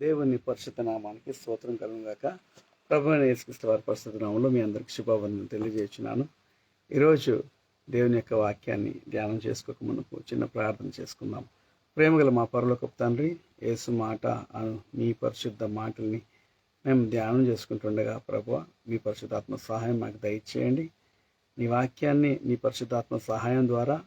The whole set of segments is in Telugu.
దేవుని పరిశుద్ధ నామానికి స్తోత్రం కలుగుగాక. ప్రభువైన యేసుక్రీస్తు వారి పరిశుద్ధ నామంలో మీ అందరికి శుభావందనం తెలియజేస్తున్నాను. ఈరోజు దేవుని యొక్క వాక్యాన్ని ధ్యానం చేసుకోక మునుపు చిన్న ప్రార్థన చేసుకుందాం. ప్రేమగల మా పరలోకపు తండ్రి, యేసు మాట అను మీ పరిశుద్ధ మాటల్ని మేము ధ్యానం చేసుకుంటుండగా ప్రభువా, మీ పరిశుద్ధాత్మ సహాయం మాకు దయచేయండి. నీ వాక్యాన్ని నీ పరిశుద్ధాత్మ సహాయం ద్వారా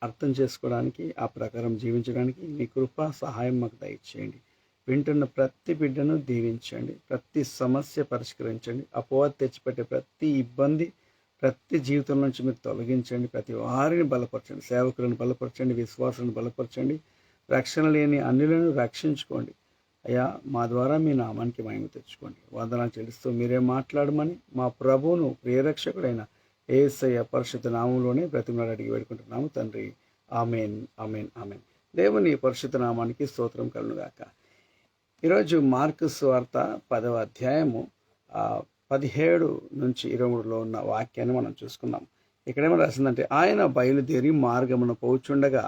అర్థం చేసుకోవడానికి, ఆ ప్రకారం జీవించడానికి మీ కృప సహాయం మాకు దయచేయండి. వింటున్న ప్రతి బిడ్డను దీవించండి, ప్రతి సమస్య పరిష్కరించండి, అపవాది తెచ్చిపెట్టే ప్రతి ఇబ్బంది ప్రతి జీవితం నుంచి మీరు తొలగించండి. ప్రతి వారిని బలపరచండి, సేవకులను బలపరచండి, విశ్వాసాలను బలపరచండి, రక్షణ లేని అన్యులను రక్షించుకోండి. అయ్యా, మా ద్వారా మీ నామానికి మహిమ తెచ్చుకోండి. వందనాలు చెల్లిస్తూ మీరే మాట్లాడమని మా ప్రభువును ప్రియరక్షకుడైన యేసయ్య పరిశుద్ధ నామంలోనే బ్రతిమలాడి అడిగి వేడుకుంటున్నాము తండ్రి. Amen, amen, amen. దేవుని పరిశుద్ధ నామానికి స్తోత్రం కలుగుగాక. ఈరోజు మార్కు సువార్త 10వ అధ్యాయము 17 నుంచి 23లో ఉన్న వాక్యాన్ని మనం చూసుకుందాం. ఇక్కడేమో రాసిందంటే, ఆయన బయలుదేరి మార్గమున పోచుండగా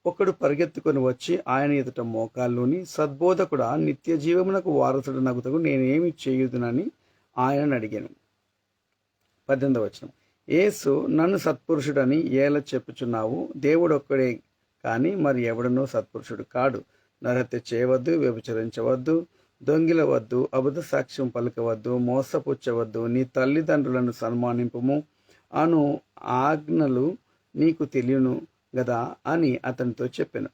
ఒకడు పరిగెత్తుకొని వచ్చి ఆయన ఎదుట మోకాల్లోని, సద్బోధకుడా, నిత్య జీవమునకు వారసుడు నగుతకు నేనేమి చేయుదునని ఆయనను అడిగాను. 18వ వచనం. యేసు, నన్ను సత్పురుషుడని ఏల చెప్పుచున్నావు? దేవుడు ఒక్కడే కానీ మరి ఎవడనో సత్పురుషుడు కాడు. నరహత్య చేయవద్దు, వ్యభిచరించవద్దు, దొంగిలవద్దు, అబద్ధ సాక్ష్యం పలకవద్దు, మోసపుచ్చవద్దు, నీ తల్లిదండ్రులను సన్మానింపుము అను ఆజ్ఞలు నీకు తెలియను గదా అని అతనితో చెప్పాను.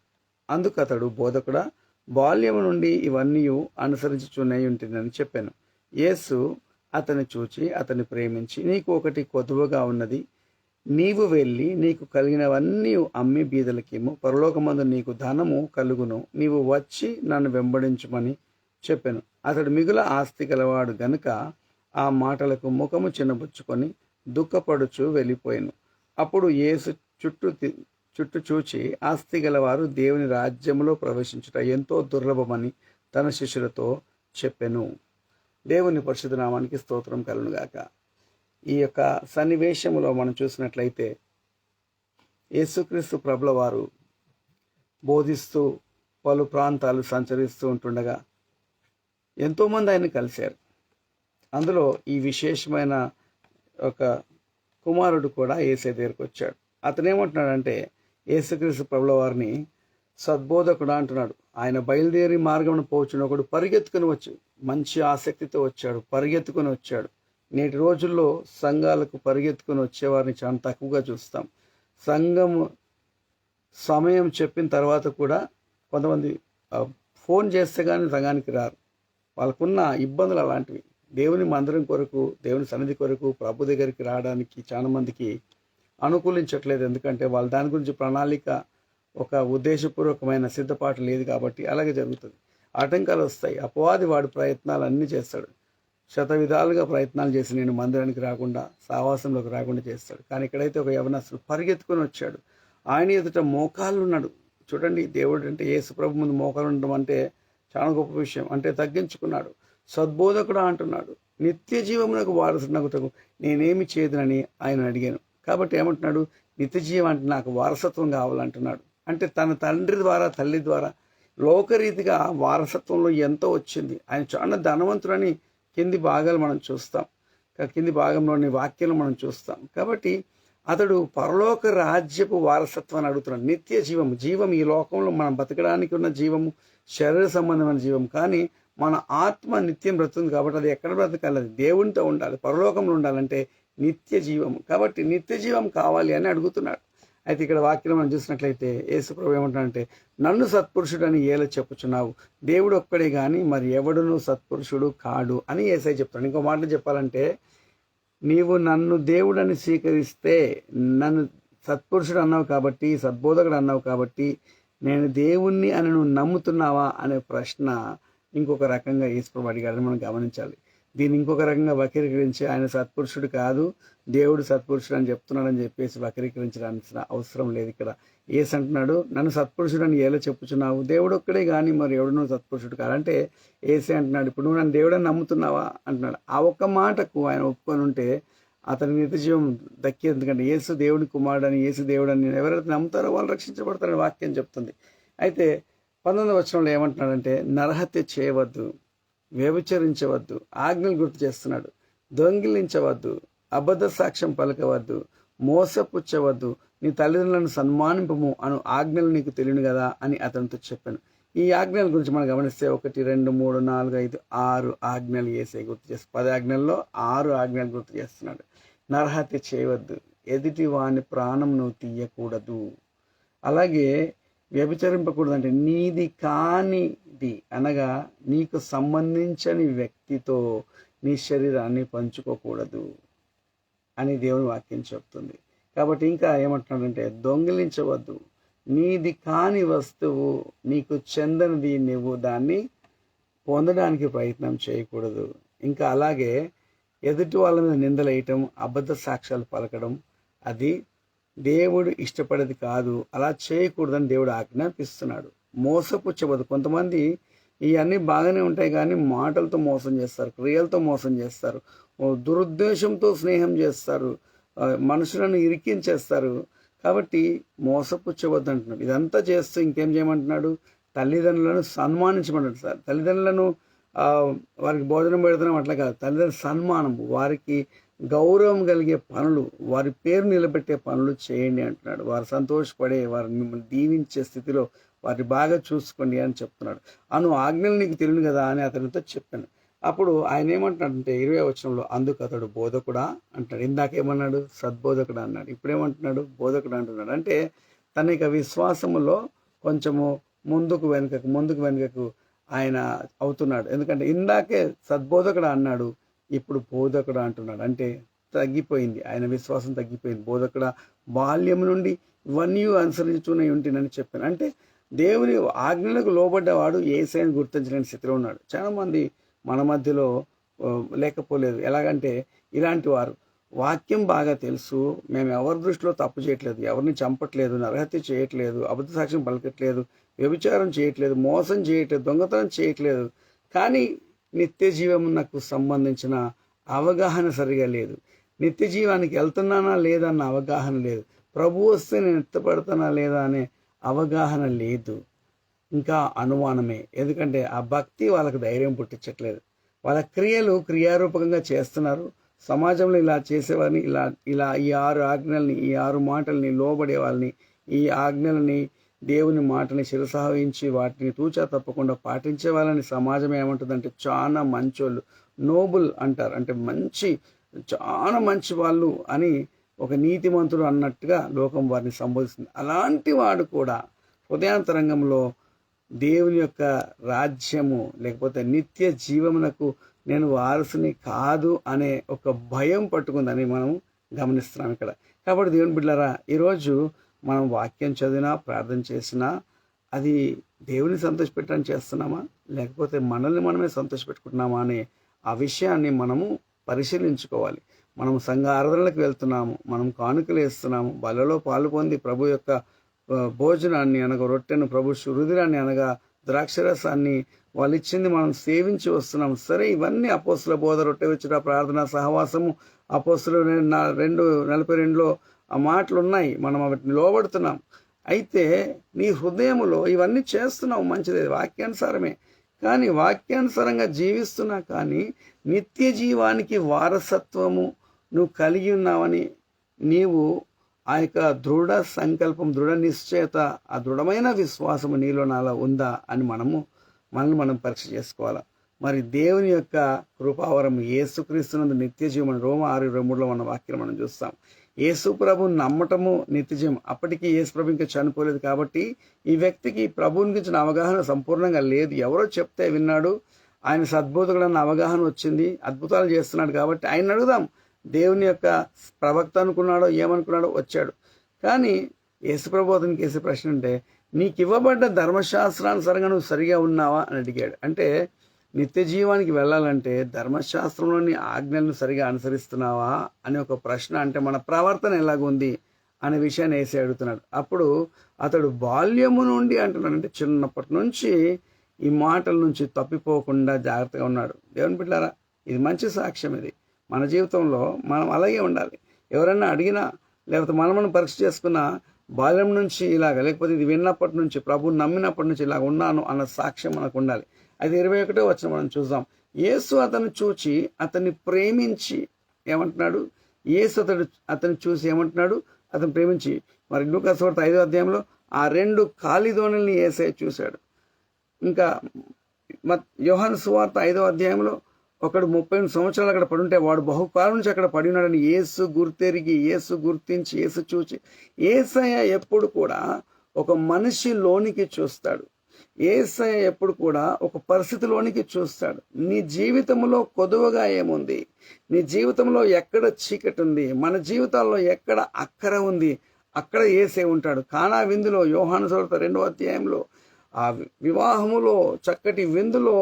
అందుకు అతడు, బోధకుడా, బాల్యము నుండి ఇవన్నీ అనుసరించుచునే ఉంటుందని చెప్పాను. యేసు అతని చూచి అతన్ని ప్రేమించి, నీకు ఒకటి కొదువగా ఉన్నది, నీవు వెళ్ళి నీకు కలిగినవన్నీ అమ్మి బీదలకిమ్ము, పరలోకమందు నీకు ధనము కలుగును, నీవు వచ్చి నన్ను వెంబడించుమని చెప్పాను. అతడు మిగుల ఆస్తి గలవాడు గనుక ఆ మాటలకు ముఖము చిన్నబుచ్చుకొని దుఃఖపడుచు వెళ్ళిపోయాను. అప్పుడు యేసు చుట్టూ చూచి, ఆస్తి గలవారు దేవుని రాజ్యములో ప్రవేశించుట ఎంతో దుర్లభమని తన శిష్యులతో చెప్పెను. దేవుని పరిశుద్ధ నామానికి స్తోత్రం కలుగుగాక. ఈ యొక్క సన్నివేశంలో మనం చూసినట్లయితే, యేసుక్రీస్తు ప్రభుల వారు బోధిస్తూ పలు ప్రాంతాలు సంచరిస్తూ ఉంటుండగా ఎంతోమంది ఆయన కలిశారు. అందులో ఈ విశేషమైన ఒక కుమారుడు కూడా యేసయ్య దగ్గరికి వచ్చాడు. అతనేమంటున్నాడంటే, యేసుక్రీస్తు ప్రభుల వారిని సద్బోధకుడు అంటున్నాడు. ఆయన బయలుదేరి మార్గమును పోచున్న ఒకడు పరిగెత్తుకుని వచ్చి, మంచి ఆసక్తితో వచ్చాడు, పరిగెత్తుకుని వచ్చాడు. నేటి రోజుల్లో సంఘాలకు పరిగెత్తుకుని వచ్చేవారిని చాలా తక్కువగా చూస్తాం. సంఘము సమయం చెప్పిన తర్వాత కూడా కొంతమంది ఫోన్ చేస్తే కానీ సంఘానికి రారు. వాళ్ళకున్న ఇబ్బందులు అలాంటివి. దేవుని మందిరం కొరకు, దేవుని సన్నిధి కొరకు, ప్రభు దగ్గరికి రావడానికి చాలా మందికి అనుకూలించట్లేదు. ఎందుకంటే వాళ్ళు దాని గురించి ప్రణాళిక, ఒక ఉద్దేశపూర్వకమైన సిద్ధపాటు లేదు కాబట్టి అలాగే జరుగుతుంది. ఆటంకాలు వస్తాయి. అపవాది వాడి ప్రయత్నాలు అన్నీ చేస్తాడు. శతవిధాలుగా ప్రయత్నాలు చేసి నేను మందిరానికి రాకుండా, సావాసంలోకి రాకుండా చేస్తాడు. కానీ ఇక్కడైతే ఒక యవనస్తుడు పరిగెత్తుకొని వచ్చాడు. ఆయన ఎదుట మోకాళ్ళు ఉన్నాడు. చూడండి, దేవుడు అంటే యేసు ప్రభు ముందు మోకాలు ఉండడం అంటే చాలా గొప్ప విషయం. అంటే తగ్గించుకున్నాడు. సద్బోధకుడు అంటున్నాడు, నిత్య జీవమునకు వారసునగుటకు నేనేమి చేయదునని ఆయన అడిగాను. కాబట్టి ఏమంటున్నాడు? నిత్య జీవం అంటే నాకు వారసత్వం కావాలంటున్నాడు. అంటే తన తండ్రి ద్వారా, తల్లి ద్వారా లోకరీతిగా వారసత్వంలో ఎంతో వచ్చింది. ఆయన చాలా ధనవంతుడని కింది భాగాలు మనం చూస్తాం. కింది భాగంలోని వాక్యాలు మనం చూస్తాం. కాబట్టి అతడు పరలోక రాజ్యపు వారసత్వాన్ని అడుగుతున్నాడు. నిత్య జీవము, జీవం ఈ లోకంలో మనం బతకడానికి ఉన్న జీవము శరీర సంబంధమైన జీవం. కానీ మన ఆత్మ నిత్యం బ్రతుకుతుంది. కాబట్టి అది ఎక్కడ బ్రతకాలి? అది దేవునితో ఉండాలి, పరలోకంలో ఉండాలంటే నిత్య జీవము. కాబట్టి నిత్య జీవం కావాలి అని అడుగుతున్నాడు. అయితే ఇక్కడ వాక్యం మనం చూసినట్లయితే యేసు ప్రభు ఏమంటాడంటే, నన్ను సత్పురుషుడని ఏల చెప్పుచున్నావు? దేవుడు ఒక్కడే కానీ మరి ఎవడును సత్పురుషుడు కాడు అని యేసయ్య చెప్తాడు. ఇంకో మాటలు చెప్పాలంటే, నీవు నన్ను దేవుడని స్వీకరిస్తే, నన్ను సత్పురుషుడు అన్నావు కాబట్టి, సద్బోధకుడు అన్నావు కాబట్టి, నేను దేవుణ్ణి అని నువ్వు నమ్ముతున్నావా అనే ప్రశ్న ఇంకొక రకంగా యేసు ప్రభు అడిగాడని మనం గమనించాలి. దీన్ని ఇంకొక రకంగా వక్రీకరించి ఆయన సత్పురుషుడు కాదు, దేవుడు సత్పురుషుడు అని చెప్తున్నాడని చెప్పేసి వక్రీకరించడానికి అవసరం లేదు. ఇక్కడ యేసు అంటున్నాడు, నన్ను సత్పురుషుడు అని ఎలా చెప్పుచున్నావు? దేవుడు ఒక్కడే కానీ మరి ఎవడునూ సత్పురుషుడు కాదంటే యేసే అంటున్నాడు, ఇప్పుడు నువ్వు నన్ను దేవుడని నమ్ముతున్నావా అంటున్నాడు. ఆ ఒక్క మాటకు ఆయన ఒప్పుకొని ఉంటే అతని నిత్య జీవం దక్కేది. ఎందుకంటే యేసు దేవుని కుమారుడని, యేసు దేవుడని ఎవరైతే నమ్ముతారో వాళ్ళు రక్షించబడతారని వాక్యం చెప్తుంది. అయితే 19వ వచనంలో ఏమంటున్నాడంటే, నరహత్య చేయవద్దు, వ్యభిచరించవద్దు, ఆజ్ఞలు గుర్తు చేస్తున్నాడు. దొంగిలించవద్దు, అబద్ధ సాక్ష్యం పలకవద్దు, మోసపుచ్చవద్దు, నీ తల్లిదండ్రులను సన్మానింపము అను ఆజ్ఞలు నీకు తెలియను కదా అని అతనితో చెప్పాను. ఈ ఆజ్ఞల గురించి మనం గమనిస్తే 1, 2, 3, 4, 5, 6 ఆజ్ఞలు యేసయ్య గుర్తు చేస్తాడు. 10 ఆజ్ఞల్లో 6 ఆజ్ఞలు గుర్తు చేస్తున్నాడు. నరహత్య చేయవద్దు, ఎదుటి వాని ప్రాణం నువ్వు తీయకూడదు, అలాగే వ్యభిచరింపకూడదు, అంటే నీది కానిది అనగా నీకు సంబంధించని వ్యక్తితో నీ శరీరాన్ని పంచుకోకూడదు అని దేవుని వాక్యం చెప్తుంది. కాబట్టి ఇంకా ఏమంటున్నాడంటే, దొంగిలించవద్దు, నీది కాని వస్తువు, నీకు చెందనిది నువ్వు దాన్ని పొందడానికి ప్రయత్నం చేయకూడదు. ఇంకా అలాగే ఎదుటి వాళ్ళ మీద నిందలేయటం, అబద్ధ సాక్ష్యాలు పలకడం అది దేవుడు ఇష్టపడేది కాదు. అలా చేయకూడదని దేవుడు ఆజ్ఞాపిస్తున్నాడు. మోసపుచ్చవద్దు. కొంతమంది ఇవన్నీ బాగానే ఉంటాయి కానీ మాటలతో మోసం చేస్తారు, క్రియలతో మోసం చేస్తారు, దురుద్దేశంతో స్నేహం చేస్తారు, మనుషులను ఇరికించేస్తారు. కాబట్టి మోసపుచ్చవద్దు అంటున్నాడు. ఇదంతా చేస్తూ ఇంకేం చేయమంటున్నాడు? తల్లిదండ్రులను సన్మానించమంటాడు. సార్, తల్లిదండ్రులను వారికి భోజనం పెడుతున్నాం అట్లా కాదు, తల్లిదండ్రుల సన్మానం, వారికి గౌరవం కలిగే పనులు, వారి పేరు నిలబెట్టే పనులు చేయండి అంటున్నాడు. వారు సంతోషపడే, వారు మిమ్మల్ని దీవించే స్థితిలో వారిని బాగా చూసుకోండి అని చెప్తున్నాడు. అను ఆజ్ఞలు నీకు తెలియదు కదా అని అతనితో చెప్పాను. అప్పుడు ఆయన ఏమంటున్నాడంటే 20వ వచనంలో, అందుకు అతడు బోధకుడా అంటాడు. ఇందాకేమన్నాడు? సద్బోధకుడు అన్నాడు. ఇప్పుడేమంటున్నాడు? బోధకుడు అంటున్నాడు. అంటే తన యొక్క విశ్వాసములో కొంచెము ముందుకు వెనుకకు ఆయన అవుతున్నాడు. ఎందుకంటే ఇందాకే సద్బోధకుడు అన్నాడు, ఇప్పుడు బోధకుడు అంటున్నాడు. అంటే తగ్గిపోయింది, ఆయన విశ్వాసం తగ్గిపోయింది. బోధకుడ, బాల్యం నుండి ఇవన్నీ అనుసరించుకునే ఉంటేనని చెప్పాను. అంటే దేవుని ఆజ్ఞలకు లోబడ్డవాడు యేసయ్యను గుర్తించలేని స్థితిలో ఉన్నాడు. చాలా మంది మన మధ్యలో లేకపోలేదు. ఎలాగంటే ఇలాంటి వారు వాక్యం బాగా తెలుసు, మేము ఎవరి దృష్టిలో తప్పు చేయట్లేదు, ఎవరిని చంపట్లేదు, నరహత్య చేయట్లేదు, అబద్ధ సాక్ష్యం పలకట్లేదు, వ్యభిచారం చేయట్లేదు, మోసం చేయట్లేదు, దొంగతనం చేయట్లేదు, కానీ నిత్య జీవమునకు సంబంధించిన అవగాహన సరిగా లేదు, నిత్య జీవానికి వెళ్తున్నానా లేదా అన్న అవగాహన లేదు, ప్రభు వస్తే నేను ఎత్తపడుతున్నా లేదా అనే అవగాహన లేదు, ఇంకా అనుమానమే. ఎందుకంటే ఆ భక్తి వాళ్ళకు ధైర్యం పుట్టించట్లేదు. వాళ్ళ క్రియలు క్రియారూపకంగా చేస్తున్నారు. సమాజంలో ఇలా చేసేవారిని, ఇలా ఈ 6 ఆజ్ఞల్ని, ఈ 6 మాటల్ని లోబడే వాళ్ళని, ఈ ఆజ్ఞలని, దేవుని మాటని శిరసావహించి వాటిని తూచా తప్పకుండా పాటించే వాళ్ళని సమాజం ఏమంటుందంటే చాలా మంచోళ్ళు, నోబుల్ అంటారు. అంటే చాలా మంచి వాళ్ళు అని, ఒక నీతిమంతుడు అన్నట్టుగా లోకం వారిని సంబోధిస్తుంది. అలాంటి వాడు కూడా హృదయాంతరంగంలో దేవుని యొక్క రాజ్యము లేకపోతే నిత్య జీవమునకు నేను వారసుని కాదు అనే ఒక భయం పట్టుకుందని మనం గమనిస్తున్నాం ఇక్కడ. కాబట్టి దేవుని బిడ్డలారా, ఈరోజు మనం వాక్యం చదివినా, ప్రార్థన చేసినా అది దేవుని సంతోషపెట్టడానికి చేస్తున్నామా, లేకపోతే మనల్ని మనమే సంతోషపెట్టుకుంటున్నామా అనే ఆ విషయాన్ని మనము పరిశీలించుకోవాలి. మనం సంఘ ఆరాధనలకు వెళ్తున్నాము, మనం కానుకలు వేస్తున్నాము, బలలో పాలు పొంది ప్రభు యొక్క భోజనాన్ని అనగా రొట్టెను, ప్రభు రుధిరాన్ని అనగా ద్రాక్షరసాన్ని వాళ్ళు ఇచ్చింది మనం సేవించి వస్తున్నాం. సరే, ఇవన్నీ అపోస్తుల బోధ, రొట్టె విచ్చుట, ప్రార్థన, సహవాసము, అపోస్తులు 2:42లో ఆ మాటలు ఉన్నాయి. మనం వాటిని లోబడుతున్నాం. అయితే నీ హృదయములో ఇవన్నీ చేస్తున్నావు, మంచిదే, వాక్యానుసారమే. కానీ వాక్యానుసారంగా జీవిస్తున్నా కానీ నిత్య జీవానికి వారసత్వము నువ్వు కలిగి ఉన్నావని, నీవు ఆ యొక్క దృఢ సంకల్పం, దృఢ నిశ్చయత, ఆ దృఢమైన విశ్వాసము నీలో నాలో ఉందా అని మనల్ని మనం పరీక్ష చేసుకోవాలా. మరి దేవుని యొక్క కృపావరం యేసుక్రీస్తునందు నిత్య జీవం, రోమ 6:23లో మన వాక్యం మనం చూస్తాం. యేసు ప్రభుని నమ్మటము నిత్యజీవం. అప్పటికి యేసు ప్రభు ఇంకా చనిపోలేదు కాబట్టి ఈ వ్యక్తికి ప్రభువుని గురించిన అవగాహన సంపూర్ణంగా లేదు. ఎవరో చెప్తే విన్నాడు, ఆయన సద్బోధకుడన్న అవగాహన వచ్చింది, అద్భుతాలు చేస్తున్నాడు కాబట్టి ఆయన అడుగుదాం. దేవుని యొక్క ప్రవక్త అనుకున్నాడో ఏమనుకున్నాడో వచ్చాడు. కానీ యేసుప్రభు అతనికి వేసే ప్రశ్న అంటే, నీకు ఇవ్వబడ్డ ధర్మశాస్త్రానుసారంగా నువ్వు సరిగా ఉన్నావా అని అడిగాడు. అంటే నిత్య జీవానికి వెళ్ళాలంటే ధర్మశాస్త్రంలోని ఆజ్ఞలను సరిగా అనుసరిస్తున్నావా అని ఒక ప్రశ్న. అంటే మన ప్రవర్తన ఎలాగుంది అనే విషయాన్ని వేసి అడుగుతున్నాడు. అప్పుడు అతడు బాల్యము నుండి అంటున్నాడు, అంటే చిన్నప్పటి నుంచి ఈ మాటల నుంచి తప్పిపోకుండా జాగ్రత్తగా ఉన్నాడు. దేవుని బిడ్డలారా, ఇది మంచి సాక్ష్యం. ఇది మన జీవితంలో మనం అలాగే ఉండాలి. ఎవరన్నా అడిగినా లేకపోతే మనం పరీక్ష చేసుకున్నా బాల్యం నుంచి ఇలాగ, లేకపోతే ఇది విన్నప్పటి నుంచి, ప్రభువుని నమ్మినప్పటి నుంచి ఇలాగ ఉన్నాను అన్న సాక్ష్యం మనకు ఉండాలి. అది 21వ వచనం మనం చూద్దాం. యేసు అతను చూచి అతన్ని ప్రేమించి ఏమంటున్నాడు? యేసు అతను చూసి ఏమంటున్నాడు? అతను ప్రేమించి. మరి లూకా సువార్త 5వ అధ్యాయంలో ఆ 2 ఖాళీ దోణిల్ని యేసయ్య చూశాడు. ఇంకా యోహాను సువార్త 5వ అధ్యాయంలో ఒకడు 30 సంవత్సరాలు అక్కడ పడుంటే వాడు బహుకాలం నుంచి అక్కడ పడి ఉన్నాడని యేసు గుర్తెరిగి, యేసు గుర్తించి, యేసు చూచి. యేసయ్య ఎప్పుడు కూడా ఒక మనిషి లోనికి చూస్తాడు. యేసయ్య ఎప్పుడు కూడా ఒక పరిస్థితిలోనికి చూస్తాడు. నీ జీవితంలో కొదువగా ఏముంది, నీ జీవితంలో ఎక్కడ చీకటి ఉంది, మన జీవితాల్లో ఎక్కడ అక్కర ఉంది, అక్కడ యేసయ్య ఉంటాడు. కానా విందులో యోహాను సువార్త 2వ అధ్యాయంలో ఆ వివాహములో చక్కటి విందులో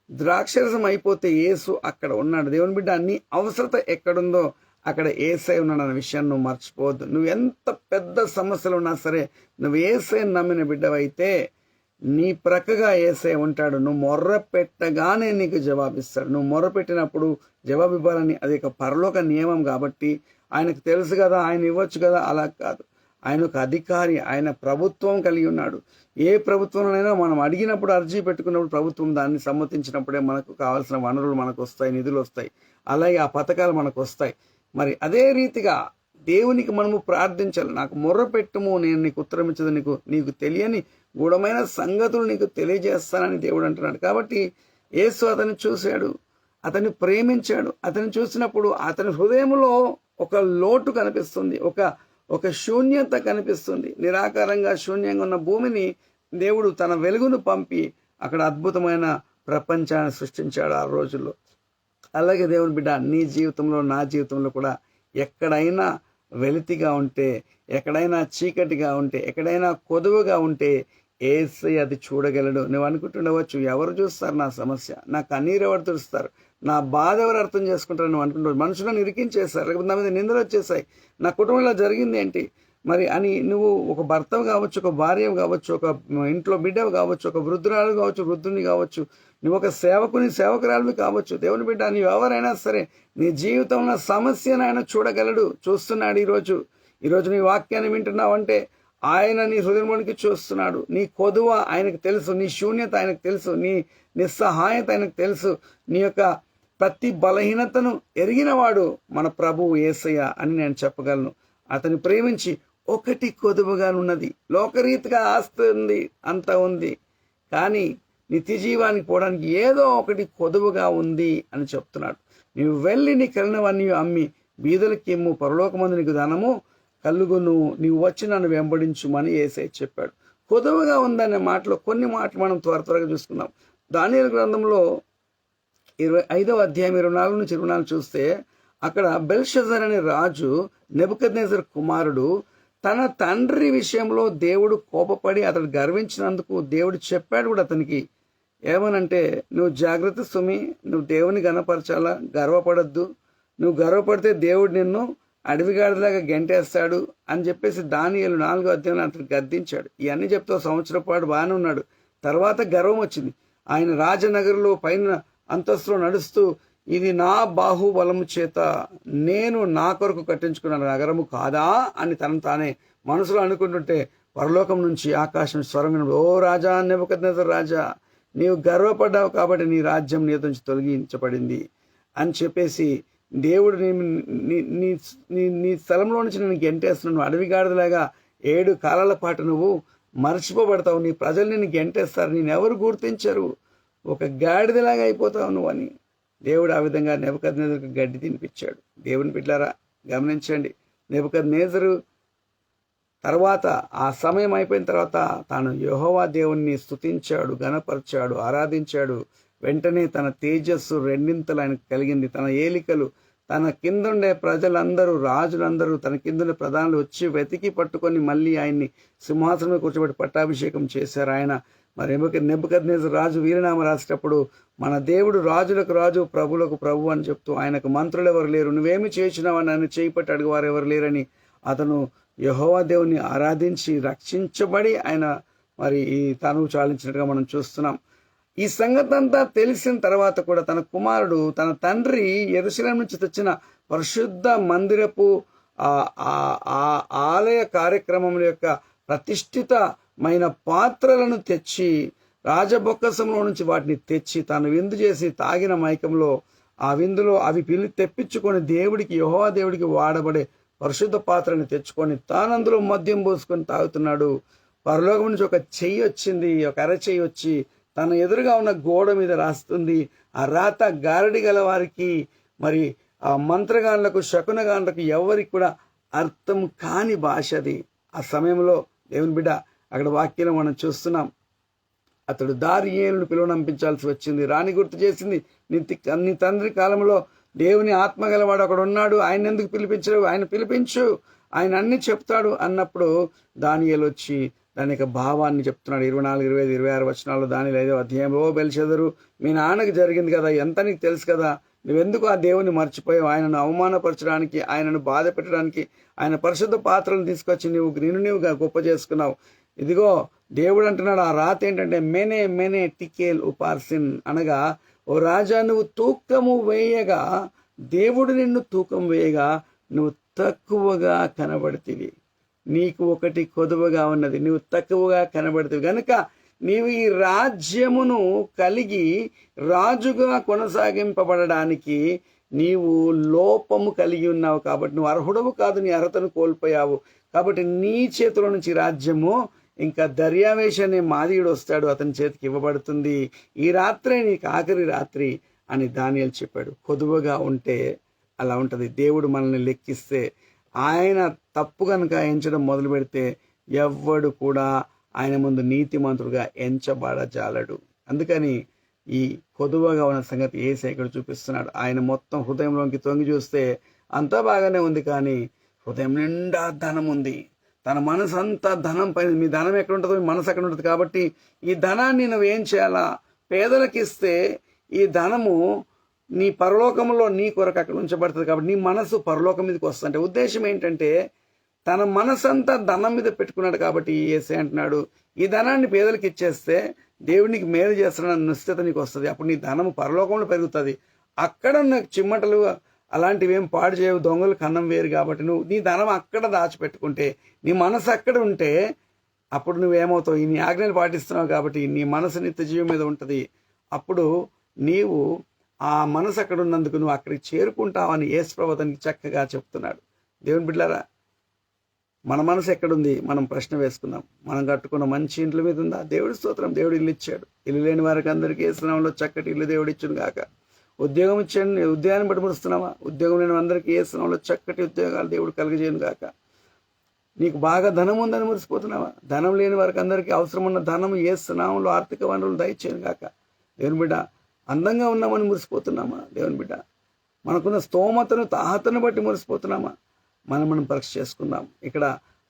ద్రాక్షరసం అయిపోతే యేసు అక్కడ ఉన్నాడు. దేవుని బిడ్డ, నీ అవసరత ఎక్కడుందో అక్కడ యేసయ్య ఉన్నాడు అన్న విషయాన్ని నువ్వు మర్చిపోవద్దు. నువ్వు ఎంత పెద్ద సమస్యలు ఉన్నా సరే, నువ్వు యేసయ్యను నమ్మిన బిడ్డవైతే నీ ప్రక్కగా యేసయ్య ఉంటాడు. నువ్వు మొర్ర పెట్టగానే నీకు జవాబిస్తాడు. నువ్వు మొర్ర పెట్టినప్పుడు జవాబు ఇవ్వాలని అది ఒక పరలోక నియమం కాబట్టి ఆయనకు తెలుసు కదా, ఆయన ఇవ్వచ్చు కదా. అలా కాదు, ఆయన ఒక అధికారి, ఆయన ప్రభుత్వం కలిగి ఉన్నాడు. ఏ ప్రభుత్వంలోనైనా మనం అడిగినప్పుడు, అర్జీ పెట్టుకున్నప్పుడు ప్రభుత్వం దాన్ని సమ్మతించినప్పుడే మనకు కావాల్సిన వనరులు మనకు వస్తాయి, నిధులు వస్తాయి, అలాగే ఆ పథకాలు మనకు వస్తాయి. మరి అదే రీతిగా దేవునికి మనము ప్రార్థించాలి. నాకు మొర్ర పెట్టుము, నేను నీకు ఉత్తరం ఇచ్చదు, నీకు తెలియని గూఢమైన సంగతులు నీకు తెలియజేస్తానని దేవుడు అంటున్నాడు. కాబట్టి యేసు అతన్ని చూశాడు, అతన్ని ప్రేమించాడు. అతన్ని చూసినప్పుడు అతని హృదయంలో ఒక లోటు కనిపిస్తుంది, ఒక శూన్యత కనిపిస్తుంది. నిరాకారంగా శూన్యంగా ఉన్న భూమిని దేవుడు తన వెలుగును పంపి అక్కడ అద్భుతమైన ప్రపంచాన్ని సృష్టించాడు ఆ రోజుల్లో. అలాగే దేవుని బిడ్డ, నీ జీవితంలో, నా జీవితంలో కూడా ఎక్కడైనా వెలితిగా ఉంటే, ఎక్కడైనా చీకటిగా ఉంటే, ఎక్కడైనా కొదువుగా ఉంటే యేసయ్య అది చూడగలడు. నువ్వు అనుకుంటుండవచ్చు, ఎవరు చూస్తారు నా సమస్య, నా కన్నీరు ఎవరు తుడుస్తారు, నా బాధ ఎవరు అర్థం చేసుకుంటారు నువ్వు అనుకుంటావు. మనుషులను ఇరికించేస్తారు, లేకపోతే నా మీద నిందలు వచ్చేసాయి, నా కుటుంబంలో జరిగింది ఏంటి మరి అని నువ్వు ఒక భర్త కావచ్చు, ఒక భార్య కావచ్చు, ఒక ఇంట్లో బిడ్డ కావచ్చు, ఒక వృద్ధురాలు కావచ్చు, వృద్ధుని కావచ్చు, నువ్వు ఒక సేవకురాలు కావచ్చు. దేవుని బిడ్డ, నువ్వు ఎవరైనా సరే నీ జీవితంలో సమస్యను ఆయన చూడగలడు, చూస్తున్నాడు. ఈరోజు నీ వాక్యాన్ని వింటున్నావంటే ఆయన నీ హృదయంలోనికి చూస్తున్నాడు. నీ కొదువ ఆయనకు తెలుసు, నీ శూన్యత ఆయనకు తెలుసు, నీ నిస్సహాయత ఆయనకు తెలుసు, నీ యొక్క ప్రతి బలహీనతను ఎరిగినవాడు మన ప్రభువు యేసయ్య అని నేను చెప్పగలను. అతని ప్రేమించి ఒకటి కొదువుగా ఉన్నది. లోకరీతిగా ఆస్తి ఉంది, అంత ఉంది, కానీ నిత్య జీవానికి పోవడానికి ఏదో ఒకటి కొదువుగా ఉంది అని చెప్తున్నాడు. నీవు వెళ్ళి నీ కలిగినవన్నీ అమ్మి బీదలకి ఇమ్ము, పరలోకమందు నీకు ధనము కలుగును, నీవు వచ్చి నన్ను వెంబడించుమని యేసయ్య చెప్పాడు. కొదువుగా ఉందనే మాటలో కొన్ని మాటలు మనం త్వరగా చూసుకుందాం. దానియేలు గ్రంథంలో 25వ అధ్యాయం 24 నుంచి 24 చూస్తే అక్కడ బెల్షజర్ అనే రాజు, నెబుకద్నెజర్ కుమారుడు, తన తండ్రి విషయంలో దేవుడు కోపపడి అతడు గర్వించినందుకు దేవుడు చెప్పాడు కూడా అతనికి. ఏమనంటే, నువ్వు జాగ్రత్త సుమి, నువ్వు దేవుని గణపరచాలా, గర్వపడద్దు. నువ్వు గర్వపడితే దేవుడు నిన్ను అడవిగాడిలాగా గెంటేస్తాడు అని చెప్పేసి దానియేలు 4వ అధ్యాయంలో అతను గద్దించాడు. ఇవన్నీ చెప్తే సంవత్సరం పాటు బాగానే ఉన్నాడు. తర్వాత గర్వం వచ్చింది. ఆయన రాజనగర్లో పైన అంతస్తులో నడుస్తూ, ఇది నా బాహుబలము చేత నేను నా కొరకు కట్టించుకున్న నగరము కాదా అని తనను తానే మనసులో అనుకుంటుంటే పరలోకం నుంచి ఆకాశం స్వరం, ఓ రాజా, నెబుకద్నెజర్ రాజా, నీవు గర్వపడ్డావు కాబట్టి నీ రాజ్యం నీ నుంచి తొలగించబడింది అని చెప్పేసి దేవుడు నీ స్థలంలో నుంచి నేను గెంటేస్తున్నాను. అడవిగాడిదలాగా 7 కాలాల పాటు నువ్వు మర్చిపోబడతావు, నీ ప్రజలు నిన్ను గెంటేస్తారు, నేను ఎవరు గుర్తించరు, ఒక గాడిదలాగా అయిపోతావు నువ్వు అని దేవుడు ఆ విధంగా నెబుకద్నెజరుకు గడ్డి తినిపించాడు. దేవుని బిడ్డలారా గమనించండి, నెబుకద్నెజరు తర్వాత ఆ సమయం అయిపోయిన తర్వాత తాను యెహోవా దేవుణ్ణి స్తుతించాడు, గణపరిచాడు, ఆరాధించాడు. వెంటనే తన తేజస్సు రెండింతలు ఆయనకు కలిగింది. తన ఏలికలు, తన కిందుండే ప్రజలందరూ, రాజులందరూ, తన కిందుండే ప్రధానులు వచ్చి వెతికి పట్టుకొని మళ్ళీ ఆయన్ని సింహాసనం కూర్చోబెట్టి పట్టాభిషేకం చేశారు. ఆయన మరి నెబుకద్నెజరు రాజు వీరనామా రాసేటప్పుడు, మన దేవుడు రాజులకు రాజు, ప్రభులకు ప్రభు అని చెప్తూ, ఆయనకు మంత్రులు ఎవరు లేరు, నువ్వేమి చేసినావు అని ఆయన చేయి పట్టి అడిగేవారు ఎవరు లేరని అతను యెహోవా దేవుని ఆరాధించి రక్షించబడి ఆయన మరి ఈ తనువు చాలించినట్టుగా మనం చూస్తున్నాం. ఈ సంగతి అంతా తెలిసిన తర్వాత కూడా తన కుమారుడు, తన తండ్రి యెరూషలేము నుంచి తెచ్చిన పరిశుద్ధ మందిరపు ఆ ఆలయ కార్యక్రమం యొక్క ప్రతిష్ఠితమైన పాత్రలను తెచ్చి రాజబొక్కసంలో నుంచి వాటిని తెచ్చి తాను విందు చేసి తాగిన మైకంలో ఆ విందులో అవి తెప్పించుకొని దేవుడికి, యెహోవా దేవుడికి వాడబడే పరిశుద్ధ పాత్రని తెచ్చుకొని తాను అందులో మద్యం పోసుకొని తాగుతున్నాడు. పరలోకం నుంచి ఒక చెయ్యి వచ్చింది, ఒక అరచెయ్యి వచ్చి తన ఎదురుగా ఉన్న గోడ మీద రాస్తుంది. ఆ రాత గారడి గల వారికి, మరి ఆ మంత్రగాన్లకు, శకునగాన్లకు ఎవరికి కూడా అర్థం కాని భాష అది. ఆ సమయంలో దేవుని బిడ్డ అక్కడ వాక్యం మనం చూస్తున్నాం. అతడు దానియేలును పిలువనంపించాల్సి వచ్చింది. రాణి గుర్తు చేసింది, నీ తండ్రి కాలంలో దేవుని ఆత్మ గలవాడు అక్కడ ఉన్నాడు, ఆయన ఎందుకు పిలిపించరు, ఆయన పిలిపించు, ఆయన అన్ని చెప్తాడు అన్నప్పుడు దానియేలు వచ్చి దాని యొక్క భావాన్ని చెప్తున్నాడు. 24, 25, 26 వచనాల్లో దానియేలు 5వ అధ్యాయంలో, ఓ బెల్షెదరు, మీ నాన్నకి జరిగింది కదా, ఎంత నీకు తెలుసు కదా, నువ్వెందుకు ఆ దేవుని మర్చిపోయావు? ఆయనను అవమానపరచడానికి, ఆయనను బాధ పెట్టడానికి ఆయన పరిశుద్ధ పాత్రలను తీసుకొచ్చి నీవుగా గొప్ప చేసుకున్నావు. ఇదిగో దేవుడు అంటున్నాడు, ఆ రాత ఏంటంటే మెనే మెనే టికేల్ ఉపార్సిన్, అనగా ఓ రాజా, నువ్వు తూకము వేయగా, దేవుడు నిన్ను తూకం వేయగా నువ్వు తక్కువగా కనబడితివి, నీకు ఒకటి కొదువగా ఉన్నది, నువ్వు తక్కువగా కనబడితివి గనుక నీవు ఈ రాజ్యమును కలిగి రాజుగా కొనసాగింపబడడానికి నీవు లోపము కలిగి ఉన్నావు. కాబట్టి నువ్వు అర్హుడవు కాదు, నీ అర్హతను కోల్పోయావు. కాబట్టి నీ చేతిలో నుంచి రాజ్యము ఇంకా దర్యావేష్ అనే మాదీయుడు వస్తాడు, అతని చేతికి ఇవ్వబడుతుంది. ఈ రాత్రే నీకు ఆఖరి రాత్రి అని దానియేలు చెప్పాడు. కొదువగా ఉంటే అలా ఉంటుంది. దేవుడు మనల్ని లెక్కిస్తే, ఆయన తప్పు కనుక ఎంచడం మొదలు పెడితే ఎవ్వడు కూడా ఆయన ముందు నీతిమంతుడుగా ఎంచబడజాలడు. అందుకని ఈ కొదువగా ఉన్న సంగతి యేసయ్య ఇక్కడ చూపిస్తున్నాడు. ఆయన మొత్తం హృదయంలోకి తొంగి చూస్తే అంతా బాగానే ఉంది, కానీ హృదయం నిండా ధనం ఉంది. తన మనసు అంతా ధనం పైన. మీ ధనం ఎక్కడ ఉంటుందో మీ మనసు ఎక్కడ ఉంటుంది. కాబట్టి ఈ ధనాన్ని నువ్వు ఏం చేయాలా? పేదలకు ఇస్తే ఈ ధనము నీ పరలోకంలో నీ కొరకు అక్కడ ఉంచబడుతుంది. కాబట్టి నీ మనసు పరలోకం మీదకి వస్తుంటే ఉద్దేశం ఏంటంటే, తన మనసంతా ధనం మీద పెట్టుకున్నాడు. కాబట్టి యేసయ్య అంటున్నాడు, ఈ ధనాన్ని పేదలకు ఇచ్చేస్తే దేవునికి మేలు చేస్తున్న నిశ్చిత నీకు వస్తుంది. అప్పుడు నీ ధనము పరలోకంలో పెరుగుతుంది. అక్కడ నాకు చిమ్మటలు అలాంటివి ఏం పాడు చేయవు, దొంగలు కన్నం వేరు. కాబట్టి నువ్వు నీ ధనం అక్కడ దాచిపెట్టుకుంటే, నీ మనసు అక్కడ ఉంటే అప్పుడు నువ్వేమవుతావు? నీ ఆజ్ఞలు పాటిస్తున్నావు కాబట్టి నీ మనసు నిత్య జీవం మీద ఉంటుంది. అప్పుడు నీవు ఆ మనసు అక్కడ ఉన్నందుకు నువ్వు అక్కడికి చేరుకుంటావని యేసు ప్రభువు అతనికి చక్కగా చెప్తున్నాడు. దేవుని బిడ్డలారా, మన మనసు ఎక్కడుంది? మనం ప్రశ్న వేసుకుందాం. మనం కట్టుకున్న మంచి ఇంట్ల మీద ఉందా? దేవుడి స్తోత్రం, దేవుడు ఇల్లు ఇచ్చాడు. ఇల్లు లేని వారికి అందరికీ యేసు నామములో చక్కటి ఇల్లు దేవుడు ఇచ్చును గాక. ఉద్యోగం ఇచ్చాడు, ఉద్యోగాన్ని బట్టి మురుస్తున్నావా? ఉద్యోగం లేని అందరికీ యేసు నామములో చక్కటి ఉద్యోగాలు దేవుడు కలుగజేయను గాక. నీకు బాగా ధనం ఉందని మురిసిపోతున్నావా? ధనం లేని వారికి అందరికీ అవసరం ఉన్న ధనం యేసు నామములో ఆర్థిక వనరులు దయచేయను గాక. దేవుని బిడ్డ, అందంగా ఉన్నామని మురిసిపోతున్నామా? దేవుని బిడ్డ, మనకున్న స్తోమతను తాహతను బట్టి మురిసిపోతున్నామా? మనం పరీక్ష చేసుకుందాం. ఇక్కడ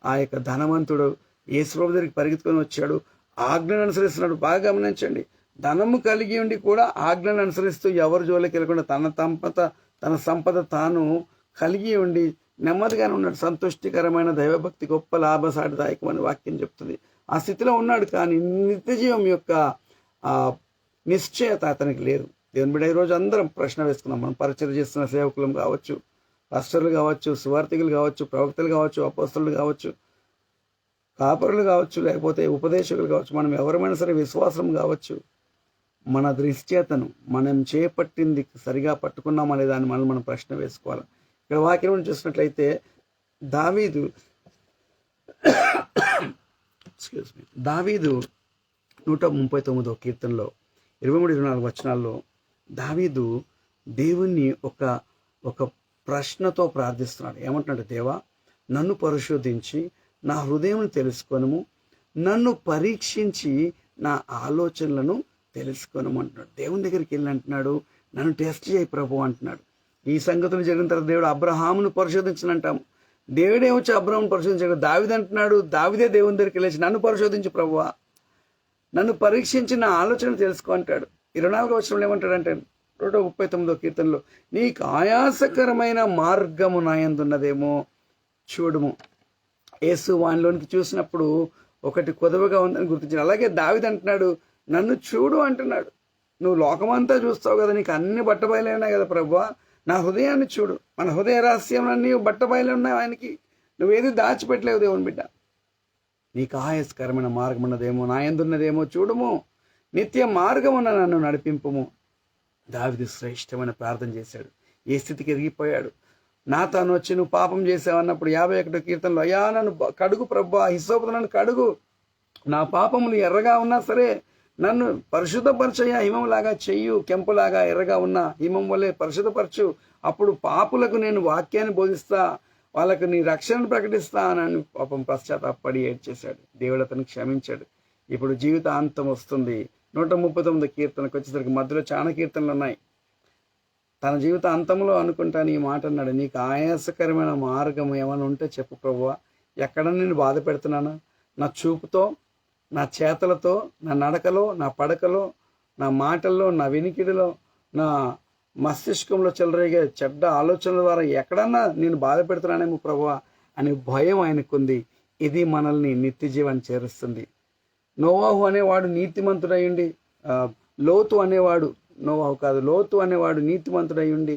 ఆ యొక్క ధనవంతుడు యేసు ప్రభు దగ్గరికి పరిగెత్తుకొని వచ్చాడు, ఆజ్ఞను అనుసరిస్తున్నాడు. బాగా గమనించండి, ధనము కలిగి ఉండి కూడా ఆజ్ఞను అనుసరిస్తూ ఎవరి జోలికి వెళ్ళకుండా తన సంపద తాను కలిగి ఉండి నెమ్మదిగానే ఉన్నాడు. సంతుష్టికరమైన దైవభక్తి గొప్ప లాభసాటిదాయకం అని వాక్యం చెప్తుంది. ఆ స్థితిలో ఉన్నాడు, కానీ నిత్య జీవం యొక్క నిశ్చయత అతనికి లేదు. దేవుని బిడ్డ, ఈరోజు అందరం ప్రశ్న వేసుకున్నాం. మనం పరిచయం చేస్తున్న సేవకులం కావచ్చు, పాస్టర్లు కావచ్చు, సువార్థికులు కావచ్చు, ప్రవక్తలు కావచ్చు, అపోస్తలులు కావచ్చు, కాపరులు కావచ్చు, లేకపోతే ఉపదేశకులు కావచ్చు, మనం ఎవరమైనా సరే విశ్వాసం కావచ్చు, మన దృశ్యతను మనం చేపట్టింది సరిగా పట్టుకున్నామా లేదా అని మనం ప్రశ్న వేసుకోవాలి. ఇక్కడ వాక్యం చూసినట్లయితే దావీదు 139వ కీర్తనలో 23-24 వచనాల్లో దావీదు దేవుణ్ణి ఒక ప్రశ్నతో ప్రార్థిస్తున్నాడు. ఏమంటున్నాడు? దేవా, నన్ను పరిశోధించి నా హృదయం తెలుసుకొనుము, నన్ను పరీక్షించి నా ఆలోచనలను తెలుసుకొనుము అంటున్నాడు. దేవుని దగ్గరికి వెళ్ళి అంటున్నాడు, నన్ను టెస్ట్ చేయి ప్రభు అంటున్నాడు. ఈ సంగతులు జరిగిన తర్వాత దేవుడు అబ్రహామును పరిశోధించనంటాము. దేవుడే వచ్చి అబ్రహామును పరిశోధించాడు. దావీదు అంటున్నాడు, దావీదే దేవుని దగ్గరికి వెళ్ళి నన్ను పరిశోధించు ప్రభువా, నన్ను పరీక్షించి నా ఆలోచనలు తెలుసుకో అంటాడు. 24వ వచనంలో ఏమంటాడంటే 139వ కీర్తనలో, నీకు ఆయాసకరమైన మార్గము నాయందున్నదేమో చూడుము. యేసు వానిలోనికి చూసినప్పుడు ఒకటి కొదవగా ఉందని గుర్తించాడు. అలాగే దావీదు అంటున్నాడు, నన్ను చూడు అంటున్నాడు. నువ్వు లోకమంతా చూస్తావు కదా, నీకు అన్ని బట్టబయలైనా కదా ప్రభువా, నా హృదయాన్ని చూడు. మన హృదయ రహస్యంలన్నీ బట్టబయలు ఉన్నాయి ఆయనకి. నువ్వేది దాచిపెట్టలేవు దేవుని బిడ్డ. నీకు ఆయాస్కరమైన మార్గం ఉన్నదేమో, నా యందున్నదేమో చూడుము, నిత్య మార్గమున నన్ను నడిపింపుము. దావీదు శ్రేష్టమైన ప్రార్థన చేశాడు. ఏ స్థితికి ఎదిగిపోయాడు. నాతాను వచ్చి నువ్వు పాపం చేసావన్నప్పుడు 51వ కీర్తనలో, అయ్యా నన్ను కడుగు ప్రభువా, హిస్సోపుతో నన్ను కడుగు, నా పాపములు ఎర్రగా ఉన్నా సరే నన్ను పరిశుద్ధపరచయ్యా, హిమంలాగా చెయ్యు, కెంపులాగా ఎర్రగా ఉన్న హిమం వల్లే పరిశుద్ధపరచు, అప్పుడు పాపులకు నేను వాక్యాన్ని బోధిస్తా, వాళ్ళకు నీ రక్షణను ప్రకటిస్తా అని పాపం పశ్చాత్తాపడి ఏడ్చేశాడు. దేవుడు అతను క్షమించాడు. ఇప్పుడు జీవితాంతం వస్తుంది. 139 కీర్తనకు వచ్చేసరికి మధ్యలో చాలా కీర్తనలు ఉన్నాయి. తన జీవిత అంతంలో అనుకుంటాను ఈ మాట అన్నాడు, నీకు ఆయాసకరమైన మార్గం ఏమైనా ఉంటే చెప్పు ప్రభువా, ఎక్కడ నేను బాధ పెడుతున్నానా? నా చూపుతో, నా చేతలతో, నా నడకలో, నా పడకలో, నా మాటల్లో, నా వినికిడిలో, నా మస్తిష్కంలో చెలరేగే చెడ్డ ఆలోచనల ద్వారా ఎక్కడన్నా నేను బాధ పెడుతున్నానేమో ప్రభువా అనే భయం ఆయనకుంది. ఇది మనల్ని నిత్య జీవాన్ని చేరుస్తుంది. నోవాహు అనేవాడు నీతిమంతుడయ్యుండి, లోతు అనేవాడు, నోవాహు కాదు, లోతు అనేవాడు నీతిమంతుడయ్యుండి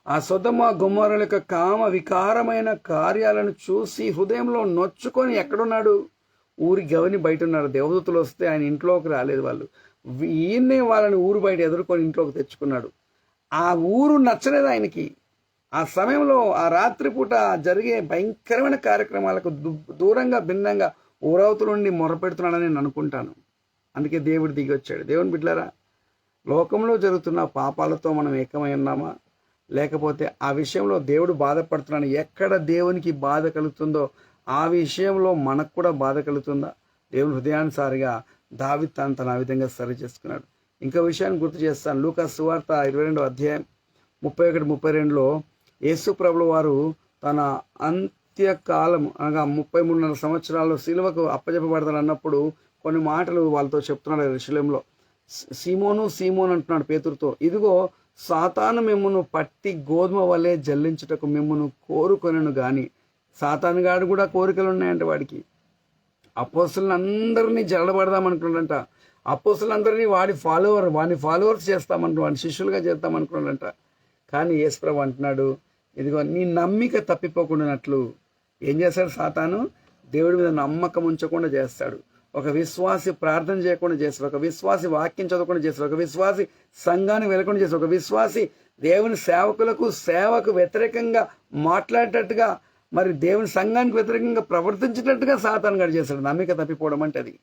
ఆ సొదొమ గొమొర్రా యొక్క కామ వికారమైన కార్యాలను చూసి హృదయంలో నొచ్చుకొని ఎక్కడున్నాడు? ఊరి గవని బయట ఉన్నారు. దేవదూతలు వస్తే ఆయన ఇంట్లోకి రాలేదు. వాళ్ళు ఈయన్నే వాళ్ళని ఊరు బయట ఎదుర్కొని ఇంట్లోకి తెచ్చుకున్నాడు. ఆ ఊరు నచ్చలేదు ఆయనకి. ఆ సమయంలో ఆ రాత్రిపూట జరిగే భయంకరమైన కార్యక్రమాలకు దూరంగా భిన్నంగా ఊరవతల నుండి మొరపెడుతున్నాడని నేను అనుకుంటాను. అందుకే దేవుడు దిగి వచ్చాడు. దేవుని బిడ్డలారా, లోకంలో జరుగుతున్న పాపాలతో మనం ఏకమై ఉన్నామా? లేకపోతే ఆ విషయంలో దేవుడు బాధపడుతున్నాడు, ఎక్కడ దేవునికి బాధ కలుగుతుందో ఆ విషయంలో మనకు కూడా బాధ కలుగుతుందా? దేవుని హృదయానుసారిగా దావీదు తన ఆ విధంగా సరి చేసుకున్నాడు. ఇంకో విషయాన్ని గుర్తు చేస్తాను. లూకా సువార్త 22వ అధ్యాయం 31-32లో యేసు ప్రభుల వారు తన అంత్యకాలం అనగా 33.5 సంవత్సరాల్లో శిలువకు అప్పచెప్పబడతాడు అన్నప్పుడు కొన్ని మాటలు వాళ్ళతో చెప్తున్నాడు యెరూషలేములో. సీమోను సీమోను అంటున్నాడు పేతురుతో, ఇదిగో సాతాను మిమ్మును పట్టి గోధుమ వలె జల్లించుటకు మిమ్మును కోరుకొనెను గాని. సాతాను గాడు కూడా కోరికలు ఉన్నాయంట వాడికి. అపోస్తలులందరినీ జల్లబడదామనుకున్నాడంట. అపోస్తలులందరినీ వాడి ఫాలోవర్స్ చేస్తామనుకున్నాడు, వాడిని శిష్యులుగా చేస్తామనుకున్నాడంట. కానీ యేసు ప్రభు అంటున్నాడు, ఇదిగో నీ నమ్మిక తప్పిపోకుండానట్లు ఏం చేస్తాడు సాతాను? దేవుడి మీద నమ్మకం ఉంచకుండా చేస్తాడు. ఒక విశ్వాసి ప్రార్థన చేయకుండా చేస్తాడు, ఒక విశ్వాసి వాక్యం చదవకుండా చేస్తాడు, ఒక విశ్వాసి సంఘాన్ని వెళ్ళకుండా చేస్తాడు, ఒక విశ్వాసి దేవుని సేవకు వ్యతిరేకంగా మాట్లాడేటట్టుగా, మరి దేవుని సంఘానికి వ్యతిరేకంగా ప్రవర్తించేటట్టుగా సాతాను గాడు చేస్తాడు. నమ్మిక తప్పిపోవడం అంటే అది.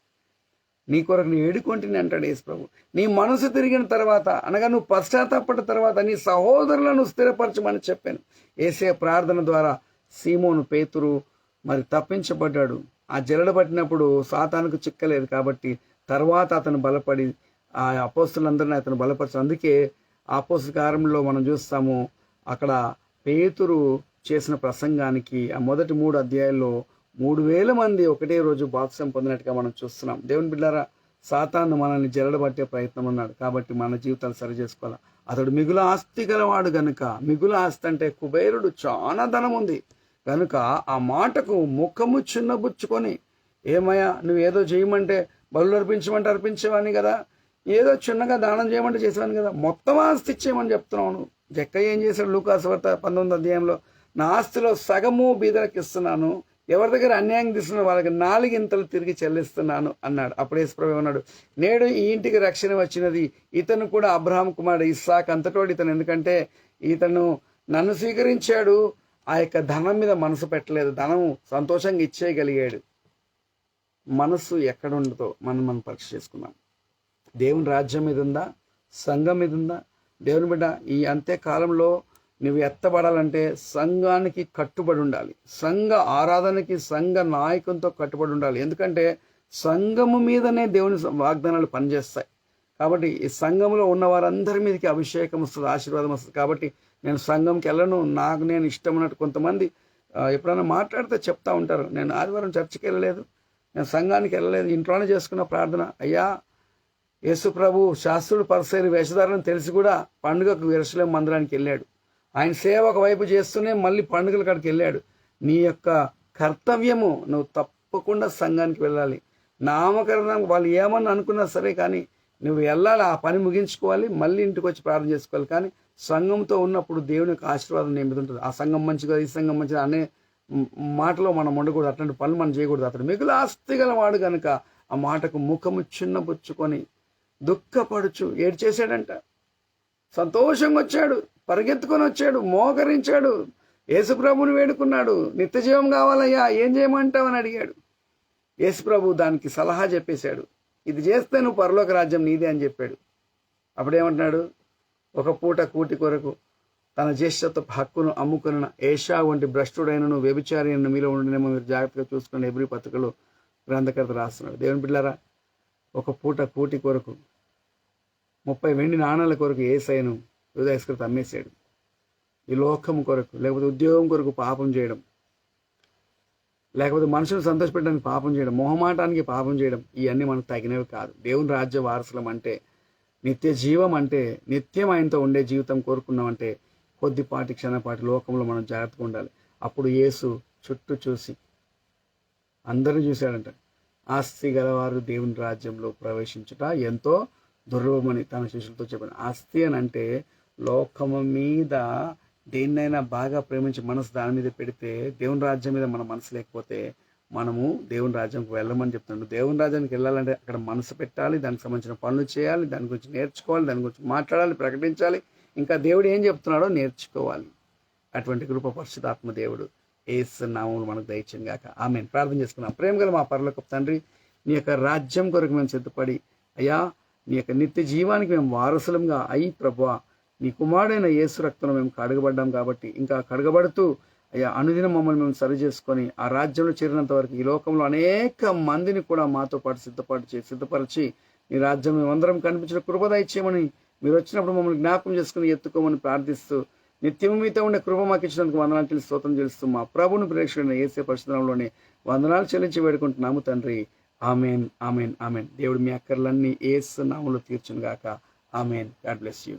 నీ కొరకు నీ ఏడుకొంటిని అంటాడు యేసు ప్రభు. నీ మనసు తిరిగిన తర్వాత అనగా నువ్వు పశ్చాత్తాపడ్డ తర్వాత నీ సహోదరులను స్థిరపరచమని చెప్పాను. యేసే ప్రార్థన ద్వారా సీమోను పేతురు మరి తప్పించబడ్డాడు. ఆ జల్లడ పట్టినప్పుడు సాతానుకు చిక్కలేదు కాబట్టి తర్వాత అతను బలపడి ఆ అపోస్తులందరినీ అతను బలపరచు. అందుకే అపోస్తుల కార్యంలో మనం చూస్తాము, అక్కడ పేతురు చేసిన ప్రసంగానికి ఆ మొదటి 3 అధ్యాయాల్లో 3000 మంది ఒకటే రోజు బాప్తిసం పొందినట్టుగా మనం చూస్తున్నాం. దేవుని బిడ్డారా, సాతాను మనల్ని జల్లడబట్టే ప్రయత్నం ఉన్నాడు కాబట్టి మన జీవితాలు సరి చేసుకోవాలి. అతడు మిగుల ఆస్తి గలవాడు గనుక, మిగుల ఆస్తి అంటే కుబేరుడు, చాలా ధనం ఉంది కనుక ఆ మాటకు ముఖము చిన్నబుచ్చుకొని, ఏమయ్యా నువ్వు ఏదో చేయమంటే బలులు అర్పించమంటే అర్పించేవాని కదా, ఏదో చిన్నగా దానం చేయమంటే చేసేవాని కదా, మొత్తం ఆస్తి ఇచ్చేయమని చెప్తున్నావు నువ్వు. జక్కయ్య ఏం చేశాడు? లూకా సువార్త 19వ అధ్యాయంలో, నా ఆస్తిలో సగము బీదలకు ఇస్తున్నాను, ఎవరి దగ్గర అన్యాయం తీసుకున్న వాళ్ళకి 4 ఇంతలు తిరిగి చెల్లిస్తున్నాను అన్నాడు. అప్పుడు యేసు ప్రభువు అన్నాడు, నేడు ఈ ఇంటికి రక్షణ వచ్చినది, ఇతను కూడా అబ్రహాం కుమారుడు ఇస్సాకు అంతటోడు ఇతను, ఎందుకంటే ఇతను నన్ను స్వీకరించాడు, ఆ యొక్క ధనం మీద మనసు పెట్టలేదు, ధనం సంతోషంగా ఇచ్చేయగలిగాడు. మనసు ఎక్కడ ఉండదో మనం పరీక్ష చేసుకున్నాం. దేవుని రాజ్యం మీద ఉందా? సంఘం మీద ఉందా? దేవుని బిడ్డ, ఈ అంత్యకాలంలో నువ్వు ఎత్తబడాలంటే సంఘానికి కట్టుబడి ఉండాలి. సంఘ ఆరాధనకి సంఘ నాయకునితో కట్టుబడి ఉండాలి. ఎందుకంటే సంఘము మీదనే దేవుని వాగ్దానాలు పనిచేస్తాయి. కాబట్టి ఈ సంఘంలో ఉన్న వారందరి మీదకి అభిషేకం వస్తుంది, ఆశీర్వాదం వస్తుంది. కాబట్టి నేను సంఘంకి వెళ్ళను, నాకు నేను ఇష్టం ఉన్నట్టు కొంతమంది ఎప్పుడైనా మాట్లాడితే చెప్తా ఉంటారు, నేను ఆదివారం చర్చికి వెళ్ళలేదు, నేను సంఘానికి వెళ్ళలేదు, ఇంట్లోనే చేసుకున్న ప్రార్థన. అయ్యా, యేసు ప్రభు శాస్త్రుడు పరిసయ్యులు వేషధారులను తెలిసి కూడా పండుగకు యెరూషలేము మందిరానికి వెళ్ళాడు. ఆయన సేవ ఒకవైపు చేస్తూనే మళ్ళీ పండుగల కాడికి వెళ్ళాడు. నీ యొక్క కర్తవ్యము, నువ్వు తప్పకుండా సంఘానికి వెళ్ళాలి. నామకరణం వాళ్ళు ఏమని అనుకున్నా సరే, కానీ నువ్వు వెళ్ళాలి, ఆ పని ముగించుకోవాలి, మళ్ళీ ఇంటికి వచ్చి ప్రార్థన చేసుకోవాలి. కానీ సంఘంతో ఉన్నప్పుడు దేవుని యొక్క ఆశీర్వాదం నీ మీద ఉంటుంది. ఆ సంఘం మంచిగా, ఈ సంఘం మంచిగా అనే మాటలో మనం ఉండకూడదు. అట్లాంటి పనులు మనం చేయకూడదు. అతడు మిగులు ఆస్తి గలవాడు కనుక ఆ మాటకు ముఖము చిన్నపుచ్చుకొని దుఃఖపడుచు ఏడ్చేశాడంట. సంతోషంగా వచ్చాడు, పరిగెత్తుకొని వచ్చాడు, మోకరించాడు, యేసుప్రభుని వేడుకున్నాడు. నిత్య జీవం కావాలయ్యా, ఏం చేయమంటావని అడిగాడు. యేసుప్రభు దానికి సలహా చెప్పేశాడు. ఇది చేస్తే నువ్వు పరలోక రాజ్యం నీదే అని చెప్పాడు. అప్పుడేమంటున్నాడు, ఒక పూట కూటి కొరకు తన జ్యేష్ఠత్వ హక్కును అమ్ముకున్న ఏషా వంటి భ్రష్టుడైనను వ్యభిచారి అయిన మీలో ఉండనేమో మీరు జాగ్రత్తగా చూసుకుని హెబ్రీ పత్రికలో గ్రంథకర్త రాస్తున్నాడు. దేవుని బిడ్డలారా, ఒక పూట కూటి కొరకు 30 వెండి నాణాల కొరకు యేసయ్యను యూదాస్కరియోతు అమ్మేశాడు. ఈ లోకం కొరకు, లేకపోతే ఉద్యోగం కొరకు పాపం చేయడం, లేకపోతే మనుషులు సంతోషపెట్టడానికి పాపం చేయడం, మొహమాటానికి పాపం చేయడం, ఇవన్నీ మనకు తగినవి కాదు. దేవుని రాజ్య వారసులం అంటే, నిత్య జీవం అంటే, నిత్యం ఆయనతో ఉండే జీవితం కోరుకున్నామంటే కొద్దిపాటి క్షణపాటి లోకంలో మనం జాగ్రత్తగా ఉండాలి. అప్పుడు యేసు చుట్టూ చూసి అందరిని చూశాడంట. ఆస్తి గలవారు దేవుని రాజ్యంలో ప్రవేశించుట ఎంతో దుర్లభమని తన శిష్యులతో చెప్పాడు. ఆస్తి అని అంటే లోకము మీద దేన్నైనా బాగా ప్రేమించి మనసు దాని మీద పెడితే, దేవుని రాజ్యం మీద మన మనసు లేకపోతే మనము దేవుని రాజ్యంకి వెళ్ళమని చెప్తున్నాడు. దేవుని రాజ్యానికి వెళ్ళాలంటే అక్కడ మనసు పెట్టాలి, దానికి సంబంధించిన పనులు చేయాలి, దాని గురించి నేర్చుకోవాలి, దాని గురించి మాట్లాడాలి, ప్రకటించాలి, ఇంకా దేవుడు ఏం చెప్తున్నాడో నేర్చుకోవాలి. అటువంటి కృప పరిశుద్ధాత్మ దేవుడు యేసు నామములో మనకు దయచేయను గాక. ఆమేన్. ప్రార్థన చేసుకున్నాం. ప్రేమ గల మా పరలోకపు తండ్రి, నీ యొక్క రాజ్యం కొరకు మేము సిద్ధపడి, అయ్యా నీ యొక్క నిత్య జీవానికి మేము వారసులంగా అయి ప్రభువా, నీ కుమారుడైన యేసు రక్తంలో మేము కడగబడ్డాం కాబట్టి ఇంకా కడగబడుతూ అయ్యా అనుదినం మమ్మల్ని మేము సరి చేసుకొని ఆ రాజ్యంలో చేరినంత వరకు ఈ లోకంలో అనేక మందిని కూడా మాతో పాటు సిద్ధపరిచి నీ రాజ్యం మేమందరం కనిపించిన కృప దయచేయమని, మీరు వచ్చినప్పుడు మమ్మల్ని జ్ఞాపకం చేసుకుని ఎత్తుకోమని ప్రార్థిస్తూ, నిత్యము మీతో ఉండే కృప మాకు ఇచ్చినందుకు వందనాలు చెల్లి స్తోత్రం చేస్తూ మా ప్రభువుని ప్రేక్షకుడైన యేసే పరిశుద్ధంలోనే వందనాలు చెల్లించి వేడుకుంటున్నాము తండ్రి. Amen, amen, amen. దేవుడు మీ అక్కర్లన్నీ యేసు నామములో తీర్చును గాక. ఆమెన్. God bless you.